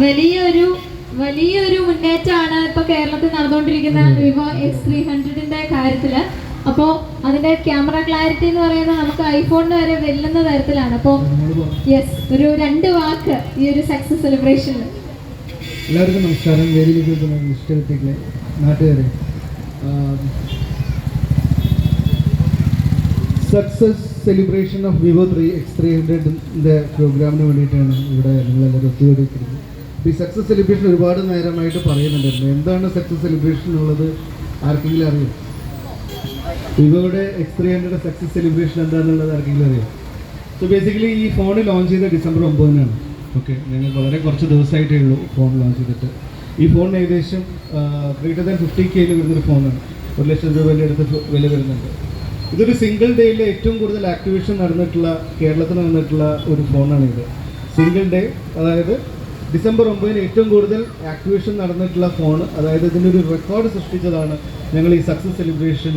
വലിയൊരു മുന്നേറ്റമാണ് ഇപ്പൊ കേരളത്തിൽ നടന്നുകൊണ്ടിരിക്കുന്ന വിവോ X300ന്റെ കാര്യത്തില്. അപ്പോൾ അതിന്റെ ക്യാമറ ക്ലാരിറ്റി എന്ന് പറയുന്നത് നമുക്ക് ഐഫോണിന് വരെ വെല്ലുന്ന തരത്തിലാണ്. അപ്പോൾ യെസ്, ഒരു 2 വാക്ക് ഈ ഒരു സക്സസ് സെലിബ്രേഷനിൽ. എല്ലാവർക്കും നമസ്കാരം. വേദിയിലേക്ക് ഇഷ്ടത്തിലെ നാട്ടുകാരെ, സക്സസ് സെലിബ്രേഷൻ ഓഫ് വിവോ X300ന്റെ പ്രോഗ്രാമിന് വേണ്ടിയിട്ടാണ് ഇവിടെ നിങ്ങളെല്ലാവരും ഒത്തുകൂടിയിരിക്കുന്നത്. ഈ സക്സസ് സെലിബ്രേഷൻ ഒരുപാട് നേരമായിട്ട് പറയുന്നുണ്ടായിരുന്നു. എന്താണ് സക്സസ് സെലിബ്രേഷൻ എന്നുള്ളത് ആർക്കെങ്കിലും അറിയാം? വിവോയുടെ X300 സക്സസ് സെലിബ്രേഷൻ എന്താണെന്നുള്ളത് ആർക്കെങ്കിലും അറിയാം? സോ ബേസിക്കലി ഈ ഫോൺ ലോഞ്ച് ചെയ്ത December 9-നാണ്. ഓക്കെ, ഞങ്ങൾ വളരെ കുറച്ച് ദിവസമായിട്ടേ ഉള്ളൂ ഫോൺ ലോഞ്ച് ചെയ്തിട്ട്. ഈ ഫോൺ ഏകദേശം ഗ്രേറ്റർ ദാൻ 50K വരുന്നൊരു ഫോണാണ്. 1 ലക്ഷം രൂപയുടെ അടുത്ത് വില വരുന്നുണ്ട്. ഇതൊരു സിംഗിൾ ഡേയിൽ ഏറ്റവും കൂടുതൽ ആക്ടിവേഷൻ നടന്നിട്ടുള്ള, കേരളത്തിൽ നടന്നിട്ടുള്ള ഒരു ഫോണാണ് ഇത്. സിംഗിൾ ഡേ, അതായത് December 9 ഏറ്റവും കൂടുതൽ ആക്ടിവേഷൻ നടന്നിട്ടുള്ള ഫോൺ, അതായത് ഇതിനൊരു റെക്കോർഡ് സൃഷ്ടിച്ചതാണ് ഞങ്ങൾ ഈ സക്സസ് സെലിബ്രേഷൻ